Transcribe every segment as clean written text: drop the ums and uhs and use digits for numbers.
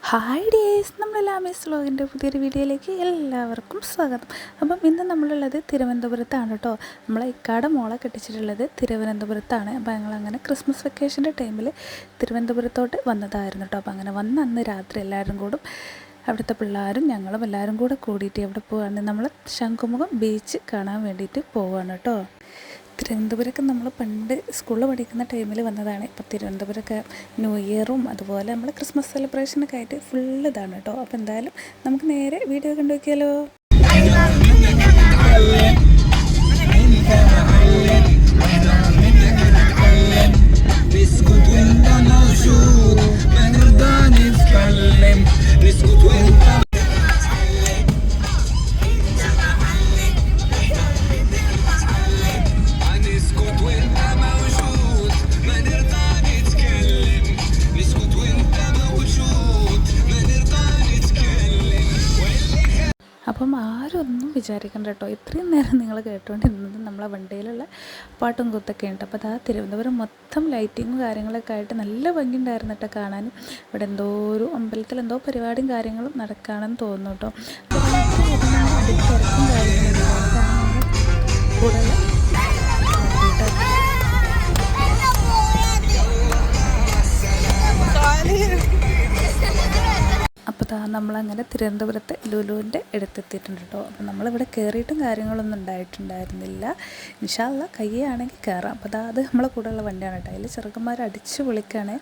Hi days, നമ്മളെല്ലാം miss വ്ലോഗിൻ്റെ പുതിയൊരു വീഡിയോയിലേക്ക് എല്ലാവർക്കും സ്വാഗതം. അപ്പം ഇന്ന് നമ്മളുള്ളത് തിരുവനന്തപുരത്താണ് കേട്ടോ. നമ്മളെ ഇക്കാടെ മോളെ കെട്ടിച്ചിട്ടുള്ളത് തിരുവനന്തപുരത്താണ്. അപ്പോൾ ഞങ്ങളങ്ങനെ ക്രിസ്മസ് വെക്കേഷൻ്റെ ടൈമിൽ തിരുവനന്തപുരത്തോട്ട് വന്നതായിരുന്നു കേട്ടോ. അപ്പോൾ അങ്ങനെ വന്ന അന്ന് രാത്രി എല്ലാവരും കൂടും, അവിടുത്തെ പിള്ളേരും ഞങ്ങളും എല്ലാവരും കൂടെ കൂടിയിട്ട് എവിടെ പോവുകയാണ്, നമ്മൾ ശംഖുമുഖം ബീച്ച് കാണാൻ വേണ്ടിയിട്ട് പോവുകയാണ് കേട്ടോ. തിരുവനന്തപുരമൊക്കെ നമ്മൾ പണ്ട് സ്കൂളിൽ പഠിക്കുന്ന ടൈമിൽ വന്നതാണ്. ഇപ്പോൾ തിരുവനന്തപുരമൊക്കെ ന്യൂ ഇയറും അതുപോലെ നമ്മൾ ക്രിസ്മസ് സെലിബ്രേഷനൊക്കെ ആയിട്ട് ഫുൾ ഇതാണ് കേട്ടോ. അപ്പോൾ എന്തായാലും നമുക്ക് നേരെ വീഡിയോ കണ്ടു നോക്കിയാലോ. അപ്പം ആരും ഒന്നും വിചാരിക്കണ്ട കേട്ടോ. ഇത്രയും നേരം നിങ്ങൾ കേട്ടുകൊണ്ടിരുന്നത് നമ്മളെ വണ്ടിയിലുള്ള പാട്ടും കൂത്തൊക്കെ ഉണ്ട്. അപ്പോൾ അതാ തിരുവനന്തപുരം മൊത്തം ലൈറ്റിങ്ങും കാര്യങ്ങളൊക്കെ ആയിട്ട് നല്ല ഭംഗി ഉണ്ടായിരുന്നു കേട്ടോ കാണാനും. ഇവിടെ എന്തോ ഒരു അമ്പലത്തിൽ എന്തോ പരിപാടിയും കാര്യങ്ങളും നടക്കുകയാണെന്ന് തോന്നുന്നു കേട്ടോ. തിരക്കും കാര്യങ്ങളും കൂടുതൽ അപ്പോൾ നമ്മളങ്ങനെ തിരുവനന്തപുരത്ത് ലുലുവിൻ്റെ അടുത്തെത്തിയിട്ടുണ്ട് കേട്ടോ. അപ്പോൾ നമ്മളിവിടെ കയറിയിട്ടും കാര്യങ്ങളൊന്നും ഉണ്ടായിട്ടുണ്ടായിരുന്നില്ല. ഇൻഷാ അല്ലാഹ് കയ്യാണെങ്കിൽ കയറാം. അപ്പോൾ അത് നമ്മളെ കൂടെയുള്ള വണ്ടിയാണ് കേട്ടോ. അതിൽ ചെറുക്കന്മാർ അടിച്ച് വിളിക്കുകയാണ്.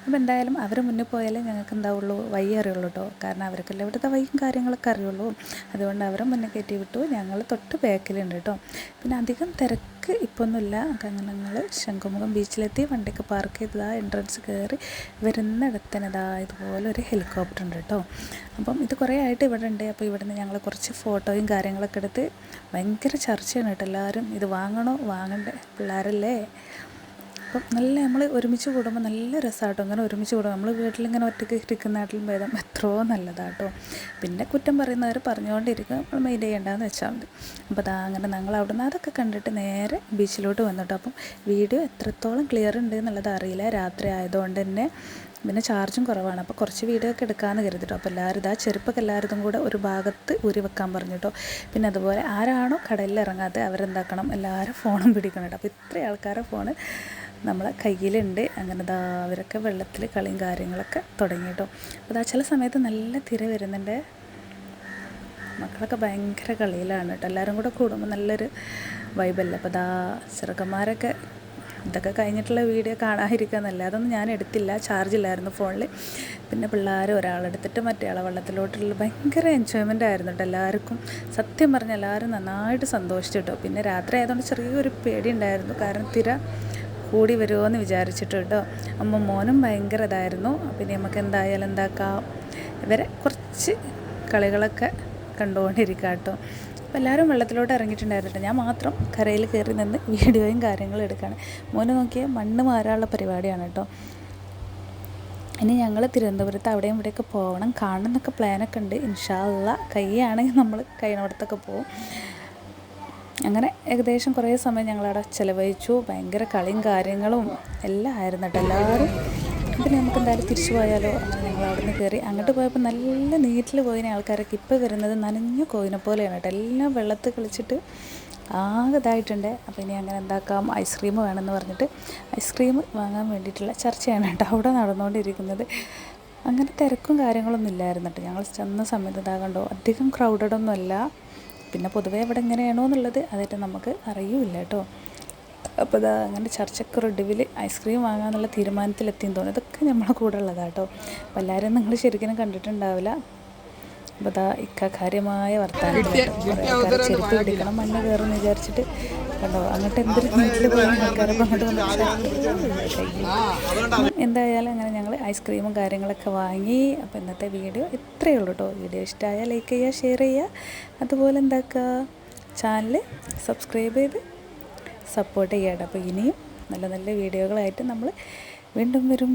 അപ്പോൾ എന്തായാലും അവർ മുന്നിൽ പോയാലേ ഞങ്ങൾക്ക് എന്താവുള്ളൂ, വഴി അറിയുള്ളൂ കേട്ടോ. കാരണം അവർക്കല്ലേ ഇവിടുത്തെ വഴിയും കാര്യങ്ങളൊക്കെ അറിയുള്ളൂ. അതുകൊണ്ട് അവരെ മുന്നേ കയറ്റി വിട്ടു. ഞങ്ങൾ തൊട്ട് ബാക്കിലുണ്ട് കേട്ടോ. പിന്നെ അധികം തിരക്ക് ഇപ്പൊന്നുമില്ല. അങ്ങനെ ഞങ്ങൾ ശംഖുമുഖം ബീച്ചിലെത്തി, വണ്ടിയൊക്കെ പാർക്ക് ചെയ്തതാ എൻട്രൻസ് കയറി വരുന്നിടത്തിന് ഇതുപോലെ ഒരു ഹെലികോപ്റ്റർ ഉണ്ട് കേട്ടോ. അപ്പം ഇത് കുറേ ആയിട്ട് ഇവിടെ ഉണ്ട്. അപ്പോൾ ഇവിടെ നിന്ന് ഞങ്ങൾ കുറച്ച് ഫോട്ടോയും കാര്യങ്ങളൊക്കെ എടുത്ത് ഭയങ്കര ചർച്ചയാണ് കേട്ടോ. എല്ലാവരും ഇത് വാങ്ങണോ വാങ്ങണ്ടേ, പിള്ളേരല്ലേ. അപ്പം നല്ല നമ്മൾ ഒരുമിച്ച് കൂടുമ്പോൾ നല്ല രസമാട്ടോ. അങ്ങനെ ഒരുമിച്ച് കൂടും. നമ്മൾ വീട്ടിലിങ്ങനെ ഒറ്റയ്ക്ക് ഇരിക്കുന്നതിലും ഭേദം എത്രയോ നല്ലതാട്ടോ. പിന്നെ കുറ്റം പറയുന്നവർ പറഞ്ഞുകൊണ്ടിരിക്കും, നമ്മൾ മെയിൻ ചെയ്യേണ്ടതെന്ന് വെച്ചാൽ മതി. അപ്പോൾ അങ്ങനെ ഞങ്ങൾ അവിടെ നിന്ന് അതൊക്കെ കണ്ടിട്ട് നേരെ ബീച്ചിലോട്ട് വന്നിട്ടോ. അപ്പം വീഡിയോ എത്രത്തോളം ക്ലിയർ ഉണ്ട് എന്നുള്ളത് അറിയില്ല, രാത്രി ആയതുകൊണ്ട് തന്നെ. പിന്നെ ചാർജും കുറവാണ്. അപ്പോൾ കുറച്ച് വീഡിയോ ഒക്കെ എടുക്കാമെന്ന് കരുതിട്ടോ. അപ്പോൾ എല്ലാവരും ചെരുപ്പൊക്കെ എല്ലാവരും കൂടെ ഒരു ഭാഗത്ത് ഊരി വെക്കാൻ പറഞ്ഞിട്ടോ. പിന്നെ അതുപോലെ ആരാണോ കടലിൽ ഇറങ്ങാതെ അവരെന്താക്കണം, എല്ലാവരും ഫോണും പിടിക്കണം കേട്ടോ. അപ്പോൾ ഇത്രയും ആൾക്കാരുടെ ഫോണ് നമ്മളെ കയ്യിലുണ്ട്. അങ്ങനെ അവരൊക്കെ വെള്ളത്തിൽ കളിയും കാര്യങ്ങളൊക്കെ തുടങ്ങി കേട്ടോ. അപ്പോൾ ചില സമയത്ത് നല്ല തിര വരുന്നുണ്ട്. മക്കളൊക്കെ ഭയങ്കര കളിയിലാണ് കേട്ടോ. എല്ലാവരും കൂടെ കൂടുമ്പോൾ നല്ലൊരു വൈബല്ലേ. അപ്പോൾ ചെറുക്കന്മാരൊക്കെ ഇതൊക്കെ കഴിഞ്ഞിട്ടുള്ള വീഡിയോ കാണാതിരിക്കാന്നല്ല, അതൊന്നും ഞാൻ എടുത്തില്ല, ചാർജില്ലായിരുന്നു ഫോണിൽ. പിന്നെ പിള്ളേർ ഒരാളെടുത്തിട്ട് മറ്റേ ആളെ വെള്ളത്തിലോട്ടുള്ള ഭയങ്കര എൻജോയ്മെൻ്റ് ആയിരുന്നു കേട്ടോ എല്ലാവർക്കും. സത്യം പറഞ്ഞാൽ എല്ലാവരും നന്നായിട്ട് സന്തോഷിച്ചു കേട്ടോ. പിന്നെ രാത്രി ആയതുകൊണ്ട് ചെറിയൊരു പേടി ഉണ്ടായിരുന്നു, കാരണം തിര കൂടി വരുമോ എന്ന് വിചാരിച്ചിട്ട് കേട്ടോ. മോനും ഭയങ്കര ഇതായിരുന്നു. പിന്നെ നമുക്ക് എന്തായാലും എന്താക്കാം, ഇവരെ കുറച്ച് കളികളൊക്കെ കണ്ടുകൊണ്ടിരിക്കാം കേട്ടോ. അപ്പോൾ എല്ലാവരും വെള്ളത്തിലോട്ട് ഇറങ്ങിയിട്ടുണ്ടായിരുന്നു. ഞാൻ മാത്രം കരയിൽ കയറി നിന്ന് വീഡിയോയും കാര്യങ്ങളും എടുക്കുകയാണ്. മോനെ നോക്കിയാൽ മണ്ണ് മാറാനുള്ള പരിപാടിയാണ് കേട്ടോ. ഇനി ഞങ്ങൾ തിരുവനന്തപുരത്ത് അവിടെയും ഇവിടെയൊക്കെ പോകണം, കാണണം എന്നൊക്കെ പ്ലാനൊക്കെ ഉണ്ട്. ഇൻഷാ അല്ലാഹ് കയ്യാണെങ്കിൽ നമ്മൾ കഴിയുന്നിടത്തൊക്കെ പോകും. അങ്ങനെ ഏകദേശം കുറേ സമയം ഞങ്ങളവിടെ ചിലവഴിച്ചു. ഭയങ്കര കളിയും കാര്യങ്ങളും എല്ലാം ആയിരുന്നു കേട്ടോ എല്ലാവരും. പിന്നെ നമുക്ക് എന്തായാലും തിരിച്ചു പോയാലോ. അങ്ങനെ ഞങ്ങൾ അവിടെ നിന്ന് കയറി അങ്ങോട്ട് പോയപ്പോൾ നല്ല നീറ്റിൽ പോയിന ആൾക്കാരൊക്കെ ഇപ്പോൾ വരുന്നത് നനഞ്ഞ കോയിനെ പോലെയാണ് കേട്ടോ. എല്ലാം വെള്ളത്തിൽ കളിച്ചിട്ട് ആകെ ഇതായിട്ടുണ്ട്. അപ്പോൾ ഇനി അങ്ങനെ എന്താക്കാം, ഐസ്ക്രീം വേണമെന്ന് പറഞ്ഞിട്ട് ഐസ്ക്രീം വാങ്ങാൻ വേണ്ടിയിട്ടുള്ള ചർച്ചയാണ് കേട്ടോ അവിടെ നടന്നുകൊണ്ടിരിക്കുന്നത്. അങ്ങനെ തിരക്കും കാര്യങ്ങളൊന്നും ഇല്ലായിരുന്നു കേട്ടോ. ഞങ്ങൾ ചെന്ന സമയത്ത് കണ്ടോ, അധികം ക്രൗഡഡൊന്നും അല്ല. പിന്നെ പൊതുവേ ഇവിടെ എങ്ങനെയാണോ എന്നുള്ളത് അതായിട്ട് നമുക്ക് അറിയില്ല കേട്ടോ. അപ്പോൾ അങ്ങനെ ചർച്ചക്കൊരൊടുവിൽ ഐസ്ക്രീം വാങ്ങാമെന്നുള്ള തീരുമാനത്തിലെത്തിയെന്ന് തോന്നുന്നു. ഇതൊക്കെ നമ്മളെ കൂടെ ഉള്ളതാണ് കേട്ടോ. അപ്പോൾ എല്ലാവരും നിങ്ങൾ ശരിക്കും കണ്ടിട്ടുണ്ടാവില്ല. അപ്പോൾ കാര്യമായ വർത്തമാനത്തിൽ ചെരുപ്പ് പിടിക്കണം, മണ്ണ് കയറുമെന്ന് വിചാരിച്ചിട്ട് കണ്ടോ അങ്ങോട്ട് എന്തൊരു വീട്ടിൽ പോയി ആൾക്കാരപ്പോൾ അങ്ങോട്ട് വന്നിട്ട് എന്തായാലും അങ്ങനെ ഞങ്ങൾ ഐസ്ക്രീമും കാര്യങ്ങളൊക്കെ വാങ്ങി. അപ്പോൾ ഇന്നത്തെ വീഡിയോ ഇത്രയേ ഉള്ളൂ കേട്ടോ. വീഡിയോ ഇഷ്ടമായാൽ ലൈക്ക് ചെയ്യുക, ഷെയർ ചെയ്യുക, അതുപോലെ എന്താക്കുക, ചാനൽ സബ്സ്ക്രൈബ് ചെയ്ത് സപ്പോർട്ട് ചെയ്യാം. അപ്പോൾ ഇനിയും നല്ല നല്ല വീഡിയോകളായിട്ട് നമ്മൾ വീണ്ടും വരും.